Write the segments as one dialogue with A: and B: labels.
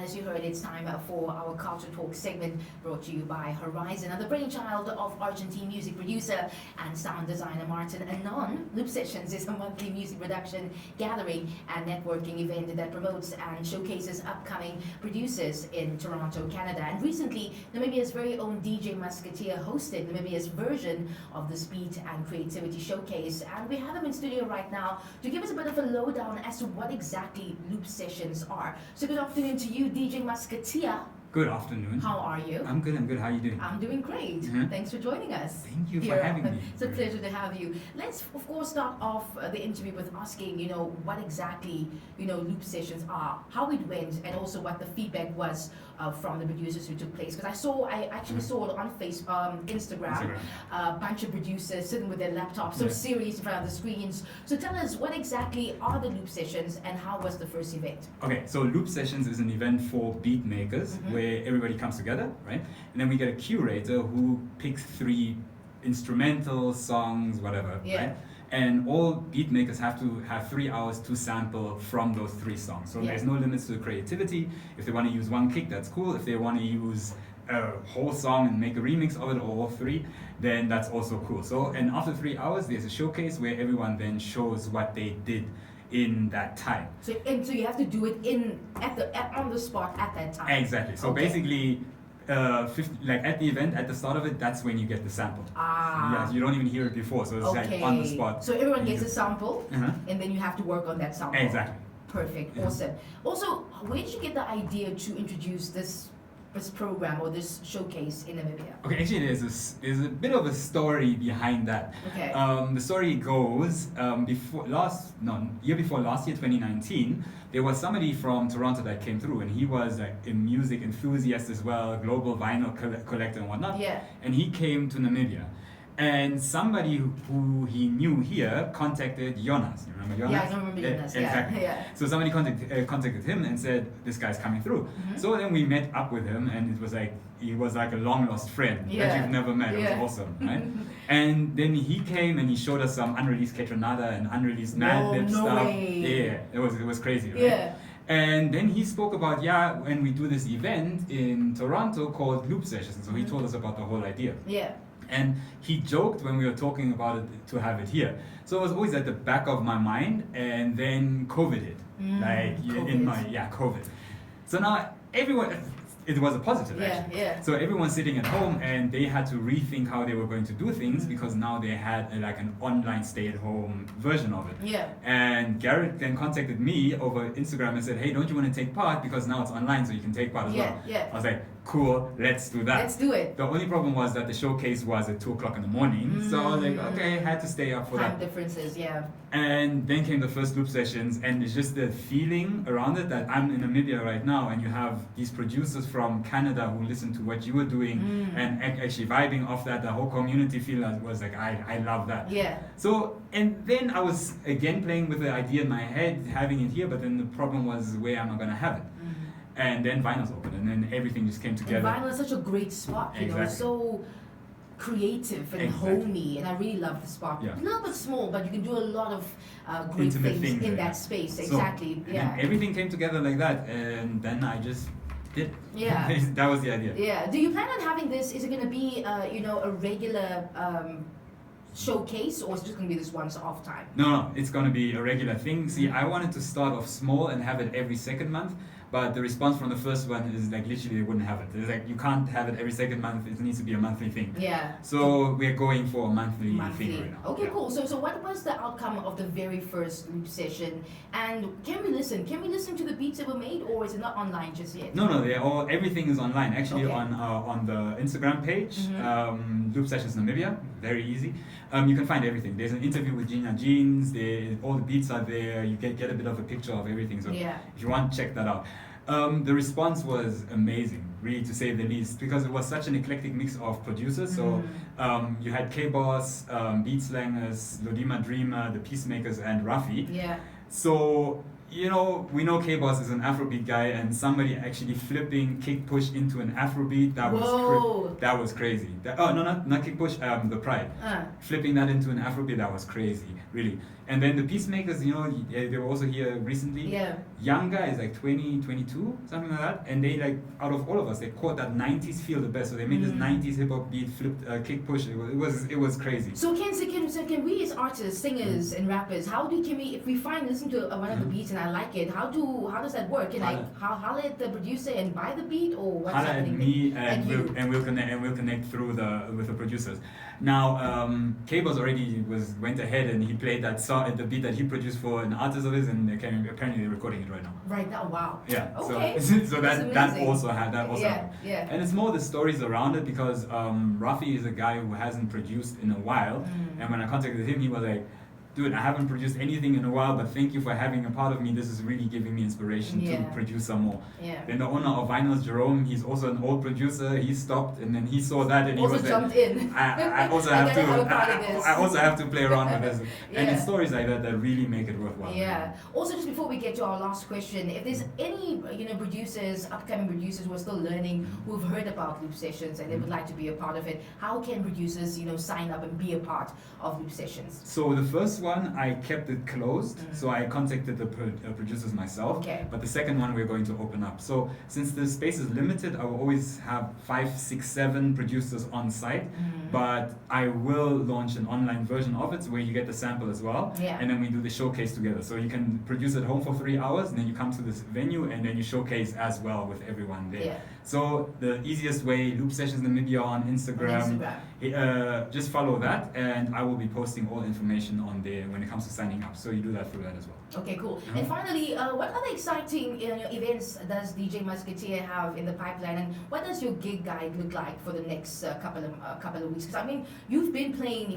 A: And as you heard, it's time for our Culture Talk segment brought to you by Horizon and the brainchild of Argentine music producer and sound designer Martin Anon. Loop Sessions is a monthly music production, gathering, and networking event that promotes and showcases upcoming producers in Toronto, Canada. And recently, Namibia's very own DJ Musketeer hosted Namibia's version of the Speed and Creativity Showcase. And we have him in studio right now to give us a bit of a lowdown as to what exactly Loop Sessions are. So good afternoon to you, DJ Musketeer.
B: Good afternoon.
A: How are you?
B: I'm good. How are you doing?
A: I'm doing great. Thanks for joining us.
B: Thank you for having me.
A: It's a pleasure to have you. Let's, of course, start off the interview with asking, what exactly, Loop Sessions are, how it went, and also what the feedback was from the producers who took place. Because I actually saw it on Instagram, a bunch of producers sitting with their laptops, so serious in front of the screens. So tell us, what exactly are the Loop Sessions, and how was the first event?
B: Okay, so Loop Sessions is an event for beat makers where everybody comes together, right? And then we get a curator who picks 3 instrumental songs, whatever, right? And all beat makers have to have 3 hours to sample from those 3 songs. So there's no limits to creativity. If they want to use one kick, that's cool. If they want to use a whole song and make a remix of it, or all 3, then that's also cool. So, and after 3 hours, there's a showcase where everyone then shows what they did in that time.
A: So you have to do it on the spot at that time.
B: Exactly. So basically, at the event, at the start of it, that's when you get the sample. Yeah, you don't even hear it before, so it's like on the spot.
A: So everyone gets a sample, and then you have to work on that sample.
B: Exactly.
A: Perfect. Awesome. Also, where did you get the idea to introduce this program or this showcase in Namibia?
B: Okay, actually there's a bit of a story behind that.
A: Okay.
B: The story goes, year before last year, 2019, there was somebody from Toronto that came through, and he was like a music enthusiast as well, global vinyl collector and whatnot.
A: Yeah.
B: And he came to Namibia. And somebody who he knew here contacted Jonas. You remember Jonas?
A: Yeah, I remember Jonas.
B: Exactly.
A: Yeah.
B: So somebody contacted him and said, this guy's coming through. So then we met up with him, and it was like, he was like a long lost friend that you've never met. It was awesome, right? And then he came and he showed us some unreleased Ketronada and unreleased Madlib stuff.
A: Way.
B: Yeah, it was crazy, right?
A: Yeah.
B: And then he spoke about, when we do this event in Toronto called Loop Sessions. So he told us about the whole idea.
A: Yeah.
B: And he joked when we were talking about it to have it here. So it was always at the back of my mind, and then COVID hit. COVID. So now everyone, it was a positive actually. So everyone's sitting at home and they had to rethink how they were going to do things because now they had like an online stay-at-home version of it.
A: Yeah.
B: And Garrett then contacted me over Instagram and said, hey, don't you want to take part? Because now it's online, so you can take part as well.
A: Yeah.
B: I was like, cool, let's do that.
A: Let's do it.
B: The only problem was that the showcase was at 2 o'clock in the morning. So I was like, okay, had to stay up for
A: Time
B: that.
A: differences, yeah.
B: And then came the first Loop Sessions, and it's just the feeling around it that I'm in Namibia right now, and you have these producers from Canada who listen to what you were doing and actually vibing off that. The whole community feel was like, I love that.
A: Yeah.
B: So, and then I was again playing with the idea in my head, having it here, but then the problem was, where am I going to have it? And then Vinyl's open, and then everything just came together.
A: And Vinyl is such a great spot, so creative and homey, and I really love the spot. A little bit small, but you can do a lot of great things in that space. Exactly.
B: So, everything came together like that, and then I just did.
A: Yeah.
B: That was the idea.
A: Yeah. Do you plan on having this? Is it going to be, a regular showcase, or is it just going to be this once-off time?
B: No, it's going to be a regular thing. See, I wanted to start off small and have it every second month. But the response from the first one is like literally they wouldn't have it. It's like you can't have it every second month. It needs to be a monthly thing.
A: Yeah.
B: So we're going for a monthly thing right now.
A: Okay, cool. So what was the outcome of the very first Loop Session? And can we listen? Can we listen to the beats that were made, or is it not online just yet?
B: No, everything is online. Actually, on the Instagram page, Loop Sessions Namibia, very easy. You can find everything. There's an interview with Gina Jeans. All the beats are there. You get a bit of a picture of everything. So if you want, check that out. The response was amazing, really, to say the least, because it was such an eclectic mix of producers. So you had K-Boss, Beat Slangers, Lodima Dreamer, The Peacemakers, and Rafi.
A: Yeah.
B: So you know, we know K-Boss is an Afrobeat guy, and somebody actually flipping kick push into an Afrobeat, that was crazy. Oh no, not kick push, the Pride. Flipping that into an Afrobeat, that was crazy, really. And then the Peacemakers, you know, they were also here recently.
A: Yeah.
B: Young guys, like 20, 22, something like that. And they, like, out of all of us, they caught that 90s feel the best. So they made this 90s hip hop beat, flipped kick push. It was crazy.
A: So can we as artists, singers, and rappers, if we listen to one of the beats and I like it, how does that work? Can I holler at the producer and buy the beat, or what's happening?
B: Holler at me, and we'll connect through with the producers. Now, K-Boss already went ahead and he played that song, the beat that he produced for an artist of his, and apparently they're recording it right now.
A: Right now, wow.
B: Yeah.
A: Okay.
B: So that also happened.
A: Yeah.
B: And it's more the stories around it, because Rafi is a guy who hasn't produced in a while, and when I contacted him, he was like, dude, I haven't produced anything in a while, but thank you for having a part of me. This is really giving me inspiration to produce some more.
A: Yeah.
B: Then the owner of Vinyls, Jerome, he's also an old producer. He stopped, and then he saw that, and he
A: also
B: was
A: jumped
B: like,
A: in.
B: I also have to play around with this. And it's stories like that really make it worthwhile.
A: Yeah. Also, just before we get to our last question, if there's any producers, upcoming producers who are still learning, who've heard about Loop Sessions and they would like to be a part of it, how can producers sign up and be a part of Loop Sessions?
B: So the first one, I kept it closed, so I contacted the producers myself.
A: Okay.
B: But the second one, we're going to open up. So since the space is limited, I will always have 5, 6, 7 producers on site. But I will launch an online version of it, where you get the sample as well.
A: Yeah.
B: And then we do the showcase together. So you can produce at home for 3 hours, and then you come to this venue, and then you showcase as well with everyone there.
A: Yeah.
B: So the easiest way, Loop Sessions Namibia on Instagram. Just follow that, and I will be posting all information on there when it comes to signing up. So you do that through that as well.
A: Okay, cool. And finally, what other exciting events does DJ Musketeer have in the pipeline, and what does your gig guide look like for the next couple of weeks? Because I mean, you've been playing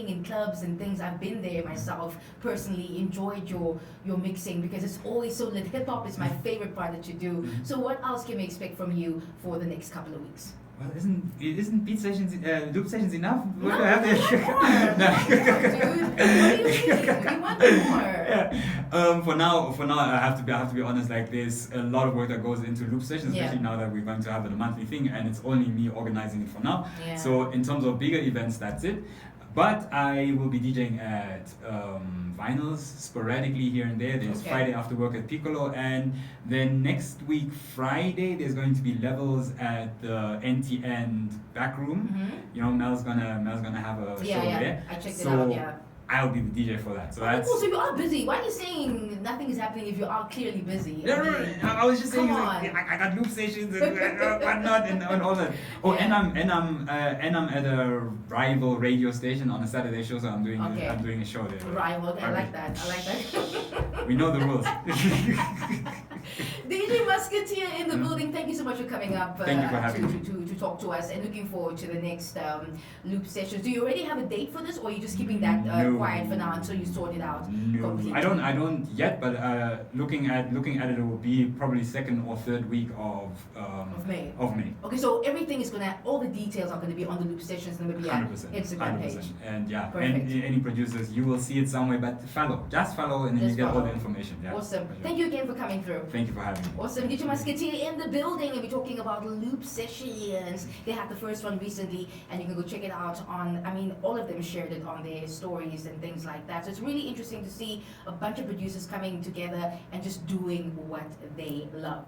A: in clubs and things. I've been there myself personally. Enjoyed your mixing, because it's always so lit. Hip hop is my favorite part that you do. So what else can we expect from you for the next couple of weeks?
B: Well, isn't beat sessions, Loop Sessions enough?
A: No, dude. What do you mean? We want more.
B: Yeah. For now, I have to be honest. Like, there's a lot of work that goes into Loop Sessions, especially now that we're going to have it a monthly thing, and it's only me organizing it for now.
A: Yeah.
B: So in terms of bigger events, that's it. But I will be DJing at Vinyls sporadically here and there. There's Friday after work at Piccolo, and then next week Friday there's going to be levels at the NTN back room. You know, Mel's gonna have a show there.
A: I checked it out. Yeah.
B: I'll be the DJ for that. So that's.
A: Cool. So you are busy. Why are you saying nothing is happening if you are clearly busy?
B: I was just saying, I got Loop Stations and whatnot and all that. Oh, and I'm at a rival radio station on a Saturday show, so I'm doing a show there.
A: Rival. I like that.
B: We know the rules.
A: DJ Musketeer in the building. Thank you so much for coming up.
B: Thank you for having me.
A: To talk to us, and looking forward to the next Loop Sessions. Do you already have a date for this, or are you just keeping that quiet for now until you sort it out completely?
B: I don't yet, but looking at it will be probably 2nd or 3rd week of May.
A: Okay, so everything is all the details are gonna be on the Loop Sessions Namibia Instagram page.
B: And any producers, you will see it somewhere, but just follow, and then you get all the information. Yeah.
A: Awesome. Thank you again for coming through.
B: Thank you for having me.
A: Awesome. DJ Musketeer in the building, and we're talking about Loop Sessions. They had the first one recently, and you can go check it out all of them shared it on their stories and things like that. So it's really interesting to see a bunch of producers coming together and just doing what they love.